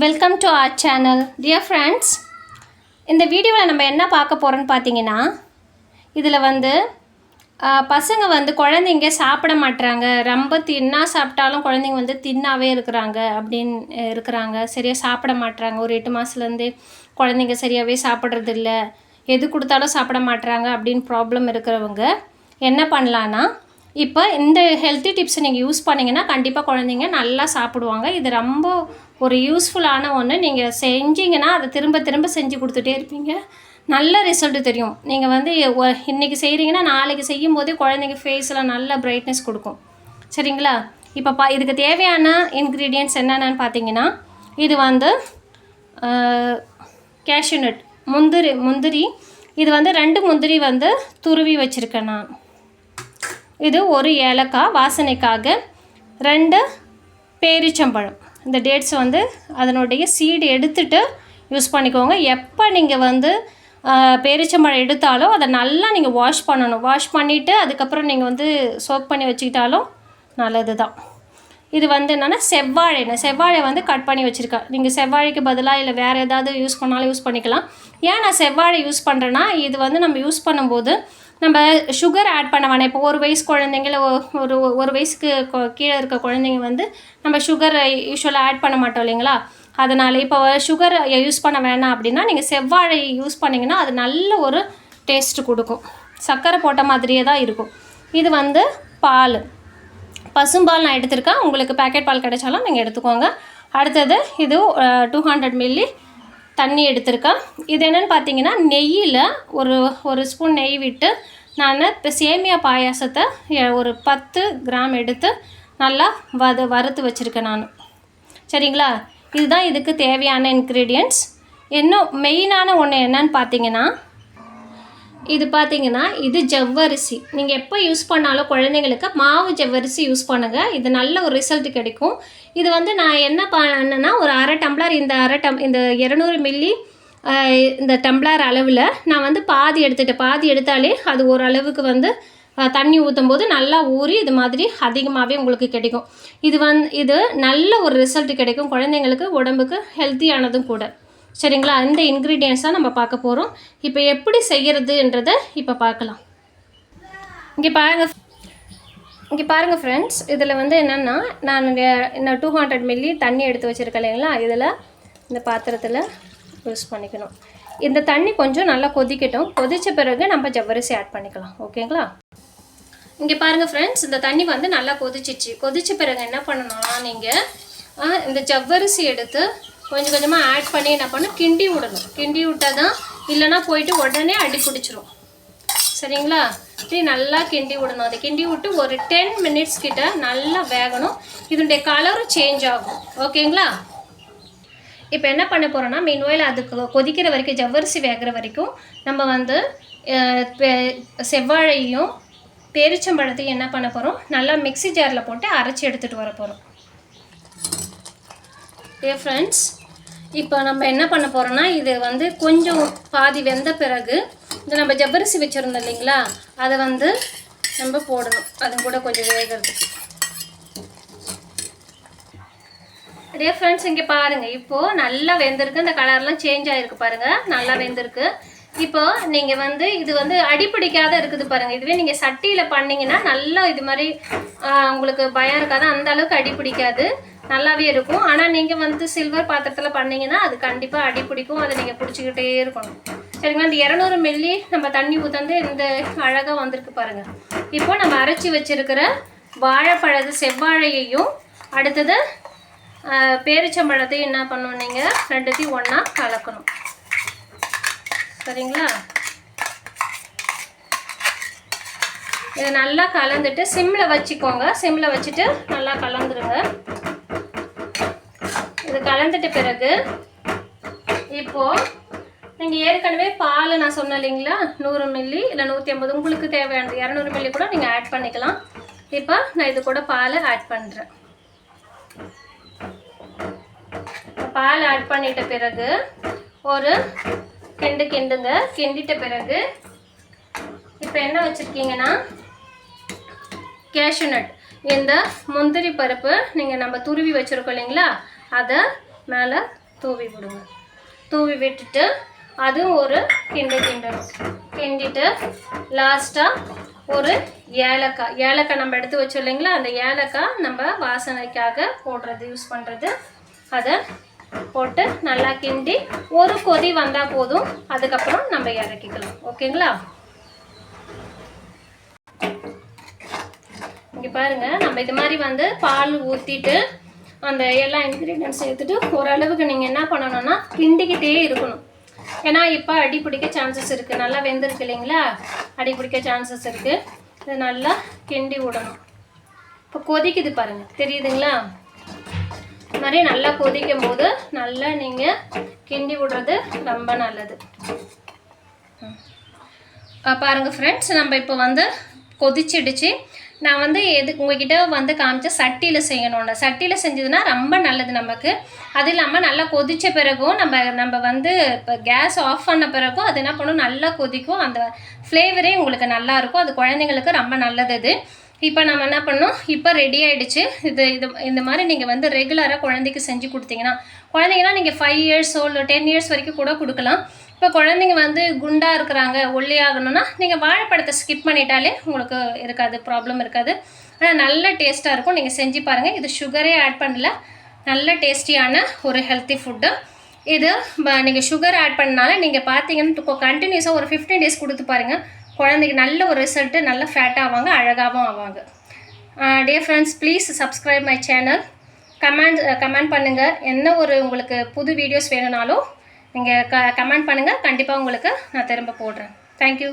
Welcome to our channel. Dear friends, இந்த வீடியோவில் நம்ம என்ன பார்க்க போகிறோன்னு பார்த்தீங்கன்னா, இதில் வந்து பசங்க வந்து குழந்தைங்க சாப்பிட மாட்டுறாங்க, ரொம்ப தின்னா சாப்பிட்டாலும் குழந்தைங்க வந்து தின்னாவே இருக்கிறாங்க, சரியாக சாப்பிட மாட்டுறாங்க. ஒரு 8 மாதத்துலேருந்தே குழந்தைங்க சரியாகவே சாப்பிட்றதில்ல, எது கொடுத்தாலும் சாப்பிட மாட்டுறாங்க அப்படின்னு ப்ராப்ளம் இருக்கிறவங்க என்ன பண்ணலான்னா, இப்போ இந்த ஹெல்த்தி டிப்ஸை நீங்கள் யூஸ் பண்ணிங்கன்னா கண்டிப்பாக குழந்தைங்க நல்லா சாப்பிடுவாங்க. இது ரொம்ப ஒரு யூஸ்ஃபுல்லான ஒன்று. நீங்கள் செஞ்சிங்கன்னா அதை திரும்ப திரும்ப செஞ்சு கொடுத்துட்டே இருப்பீங்க, நல்ல ரிசல்ட்டு தெரியும். நீங்கள் வந்து இன்றைக்கி செய்கிறீங்கன்னா நாளைக்கு செய்யும் போதே குழந்தைங்க ஃபேஸில் நல்ல பிரைட்னஸ் கொடுக்கும். சரிங்களா? இப்போ இதுக்கு தேவையான இன்க்ரீடியன்ட்ஸ் என்னென்னு பார்த்தீங்கன்னா, இது வந்து கேஷ்யூநட் முந்திரி இது வந்து 2 முந்திரி வந்து துருவி வச்சுருக்கேன் நான். இது ஒரு ஏலக்காய் வாசனைக்காக, 2 பேரிச்சம்பழம். இந்த டேட்ஸ் வந்து அதனுடைய சீடு எடுத்துகிட்டு யூஸ் பண்ணிக்கோங்க. எப்போ நீங்கள் வந்து பேரிச்சம்பழம் எடுத்தாலும் அதை நல்லா நீங்கள் வாஷ் பண்ணணும். வாஷ் பண்ணிவிட்டு அதுக்கப்புறம் நீங்கள் வந்து சோக் பண்ணி வச்சுக்கிட்டாலும் நல்லது தான். இது வந்து என்னென்னா செவ்வாழை வந்து கட் பண்ணி வச்சுருக்கேன். நீங்கள் செவ்வாழைக்கு பதிலாக இல்லை வேறு ஏதாவது யூஸ் பண்ணாலும் யூஸ் பண்ணிக்கலாம். ஏன் நான் செவ்வாழை யூஸ் பண்ணுறேன்னா, இது வந்து நம்ம யூஸ் பண்ணும்போது நம்ம சுகர் ஆட் பண்ண வேணாம். இப்போ 1 வயசு குழந்தைங்கள ஒரு வயசுக்கு கீழே இருக்க குழந்தைங்க வந்து நம்ம சுகர் யூஸ்வலாக ஆட் பண்ண மாட்டோம் இல்லைங்களா? அதனால் இப்போ சுகர் யூஸ் பண்ண வேணாம் அப்படின்னா நீங்கள் செவ்வாழை யூஸ் பண்ணிங்கன்னா அது நல்ல ஒரு டேஸ்ட்டு கொடுக்கும். சர்க்கரை போட்ட மாதிரியே தான் இருக்கும். இது வந்து பசும்பால் நான் எடுத்திருக்கேன். உங்களுக்கு பேக்கெட் பால் கிடைச்சாலும் நீங்கள் எடுத்துக்கோங்க. அடுத்தது இது 200 மில்லி தண்ணி எடுத்திருக்கேன். இது என்னென்னு பார்த்தீங்கன்னா, நெய்யில் ஒரு ஸ்பூன் நெய் விட்டு நான் இப்போ சேமியா பாயாசத்தை ஒரு 10 கிராம் எடுத்து நல்லா வறுத்து வச்சுருக்கேன் நான். சரிங்களா? இதுதான் இதுக்கு தேவையான இன்க்ரீடியன்ட்ஸ். இன்னும் மெயினான ஒன்று என்னன்னு பார்த்தீங்கன்னா, இது ஜவ்வரிசி. நீங்கள் எப்போ யூஸ் பண்ணாலும் குழந்தைங்களுக்கு மாவு ஜவ்வரிசி யூஸ் பண்ணுங்கள். இது நல்ல ஒரு ரிசல்ட் கிடைக்கும். இது வந்து நான் என்ன பண்ணேன்னா, ஒரு அரை டம்ளர் இந்த 200 மில்லி இந்த டம்ளர் அளவில் நான் வந்து பாதி எடுத்தாலே அது ஒரு அளவுக்கு வந்து தண்ணி ஊற்றும் போது நல்லா ஊறி இது மாதிரி அதிகமாகவே உங்களுக்கு கிடைக்கும். இது நல்ல ஒரு ரிசல்ட் கிடைக்கும். குழந்தைங்களுக்கு உடம்புக்கு ஹெல்த்தியானதும் கூட. சரிங்களா? இந்த இன்க்ரீடியன்ஸ் தான் நம்ம பார்க்க போகிறோம். இப்போ எப்படி செய்கிறதுன்றதை இப்போ பார்க்கலாம். இங்கே பாருங்கள் ஃப்ரெண்ட்ஸ், இதில் வந்து என்னென்னா, நான் 200 மில்லி தண்ணி எடுத்து வச்சுருக்கேன் இல்லைங்களா? இதில் இந்த பாத்திரத்தில் யூஸ் பண்ணிக்கணும். இந்த தண்ணி கொஞ்சம் நல்லா கொதிக்கட்டும். கொதித்த பிறகு நம்ம ஜவ்வரிசி ஆட் பண்ணிக்கலாம். ஓகேங்களா? இங்கே பாருங்கள் ஃப்ரெண்ட்ஸ், இந்த தண்ணி வந்து நல்லா கொதித்த பிறகு என்ன பண்ணணும்னா, நீங்கள் இந்த ஜவ்வரிசி எடுத்து கொஞ்சம் கொஞ்சமாக ஆட் பண்ணி என்ன பண்ணணும், கிண்டி விடணும். கிண்டி விட்டால் தான், இல்லைனா போயிட்டு உடனே அடி பிடிச்சிரும். சரிங்களா? இப்படி நல்லா கிண்டி விடணும். அதை கிண்டி விட்டு ஒரு 10 மினிட்ஸ் கிட்ட நல்லா வேகணும். இதனுடைய கலரும் சேஞ்ச் ஆகும். ஓகேங்களா? இப்போ என்ன பண்ண போகிறோன்னா, மீன்வாயில் அதுக்கு கொதிக்கிற வரைக்கும், ஜவ்வரிசி வேகிற வரைக்கும் நம்ம வந்து செவ்வாழையும் பேரிச்சம்பழத்தையும் என்ன பண்ண போகிறோம், நல்லா மிக்ஸி ஜாரில் போட்டு அரைச்சி எடுத்துகிட்டு வர போகிறோம். ஃப்ரெண்ட்ஸ், இப்போ நம்ம என்ன பண்ண போகிறோன்னா, இது வந்து கொஞ்சம் பாதி வெந்த பிறகு இந்த நம்ம ஜவ்வரிசி வச்சுருந்தோம் இல்லைங்களா, அதை வந்து நம்ம போடணும். அது கூட கொஞ்சம் வேகிறதுக்கு. அப்படியே ஃப்ரெண்ட்ஸ், இங்கே பாருங்கள், இப்போது நல்லா வெந்திருக்கு. இந்த கலர்லாம் சேஞ்ச் ஆகிருக்கு பாருங்கள், நல்லா வெந்திருக்கு. இப்போது நீங்கள் வந்து இது வந்து அடிப்பிடிக்காத இருக்குது பாருங்கள். இதுவே நீங்கள் சட்டியில் பண்ணிங்கன்னா நல்லா இது மாதிரி உங்களுக்கு பயம் இருக்காது, அந்த அளவுக்கு அடிப்பிடிக்காது, நல்லாவே இருக்கும். ஆனால் நீங்கள் வந்து சில்வர் பாத்திரத்தில் பண்ணிங்கன்னா அது கண்டிப்பாக அடிப்பிடிக்கும். அதை நீங்கள் பிடிச்சிக்கிட்டே இருக்கணும். சரிங்களா? இந்த 200 மில்லி நம்ம தண்ணி ஊற்றி இந்த அழகாக வந்திருக்கு பாருங்கள். இப்போ நம்ம அரைச்சி வச்சுருக்கிற செவ்வாழையையும் அடுத்தது பேரிச்சம்பழத்தையும் என்ன பண்ணணும், நீங்கள் 2த்தையும் ஒன்றா கலக்கணும். சரிங்களா? இதை நல்லா கலந்துட்டு சிம்மில் வச்சுக்கோங்க. சிம்மில் வச்சுட்டு நல்லா கலந்துருங்க. இது கலந்துட்ட பிறகு இப்போது நீங்கள் ஏற்கனவே பால் நான் சொன்னேன் இல்லைங்களா, 100 மில்லி இல்லை 150, உங்களுக்கு தேவையானது 200 மில்லி கூட நீங்கள் ஆட் பண்ணிக்கலாம். இப்போ நான் இது கூட பால் ஆட் பண்ணுறேன். பால் ஆட் பண்ணிட்ட பிறகு ஒரு கிண்டிட்ட பிறகு இப்போ என்ன வச்சுருக்கீங்கன்னா, கேஷ்யூநட், இந்த முந்திரி பருப்பு நம்ம துருவி வச்சுருக்கோம் இல்லைங்களா, அதை மேலே தூவி விடுங்க. தூவி விட்டுட்டு அதுவும் ஒரு கிண்டணும். கிண்டிட்டு லாஸ்ட்டாக ஒரு ஏலக்காய் நம்ம எடுத்து வச்சோம் இல்லைங்களா, அந்த ஏலக்காய் நம்ம வாசனைக்காக போடுறது யூஸ் பண்ணுறது. அதை போட்டு நல்லா கிண்டி ஒரு கொதி வந்தால் போதும். அதுக்கப்புறம் நம்ம இறக்கிக்கலாம். ஓகேங்களா? இங்கே பாருங்கள், நம்ம இது மாதிரி வந்து பால் ஊற்றிட்டு அந்த எல்லா இன்க்ரீடியன்ட்ஸ் சேர்த்துட்டு ஓரளவுக்கு நீங்கள் என்ன பண்ணணும்னா கிண்டிக்கிட்டே இருக்கணும். ஏன்னா இப்போ அடி பிடிக்க சான்சஸ் இருக்குது. நல்லா வெந்திருக்கு இல்லைங்களா, அடி பிடிக்க சான்சஸ் இருக்குது. இது நல்லா கிண்டி விடணும். இப்போ கொதிக்குது பாருங்கள், தெரியுதுங்களா? இது மாதிரி நல்லா கொதிக்கும் போது நல்லா நீங்கள் கிண்டி விடுறது ரொம்ப நல்லது. பாருங்கள் ஃப்ரெண்ட்ஸ், நம்ம இப்போ வந்து கொதிச்சிடுச்சு. நான் வந்து உங்ககிட்ட வந்து காமிச்ச சட்டியில் செய்யணும்ல, சட்டியில் செஞ்சதுன்னா ரொம்ப நல்லது நமக்கு. அது இல்லாமல் நல்லா கொதித்த பிறகும் நம்ம வந்து இப்போ கேஸ் ஆஃப் பண்ண பிறகும் அது என்ன பண்ணும், நல்லா கொதிக்கும். அந்த ஃப்ளேவரே உங்களுக்கு நல்லாயிருக்கும். அது குழந்தைங்களுக்கு ரொம்ப நல்லது. இது இப்போ நம்ம என்ன பண்ணோம், இப்போ ரெடி ஆகிடுச்சு. இந்த மாதிரி நீங்கள் வந்து ரெகுலராக குழந்தைக்கு செஞ்சு கொடுத்தீங்கன்னா, குழந்தைங்கன்னா நீங்கள் 5 இயர்ஸ் ஓல்டு 10 இயர்ஸ் வரைக்கும் கூட கொடுக்கலாம். இப்போ குழந்தைங்க வந்து குண்டாக இருக்கிறாங்க, ஒல்லியாகணும்னா நீங்கள் வாழைப்பழத்தை ஸ்கிப் பண்ணிட்டாலே உங்களுக்கு இருக்காது, ப்ராப்ளம் இருக்காது. ஆனால் நல்ல டேஸ்ட்டாக இருக்கும். நீங்கள் செஞ்சு பாருங்கள். இது சுகரே ஆட் பண்ணல, நல்ல டேஸ்டியான ஒரு ஹெல்த்தி ஃபுட்டு இது. நீங்கள் சுகர் ஆட் பண்ணனால நீங்கள் பார்த்தீங்கன்னா கண்டினியூஸாக ஒரு 15 டேஸ் கொடுத்து பாருங்கள், குழந்தைக்கு நல்ல ஒரு ரிசல்ட்டு, நல்ல ஃபேட் ஆவாங்க, அழகாகவும் ஆவாங்க. Dear friends, please subscribe my channel. Comment பண்ணுங்கள். என்ன ஒரு உங்களுக்கு புது வீடியோஸ் வேணும்னாலும் நீங்கள் கமெண்ட் பண்ணுங்கள். கண்டிப்பாக உங்களுக்கு நான் திரும்ப போடுறேன். தேங்க்யூ.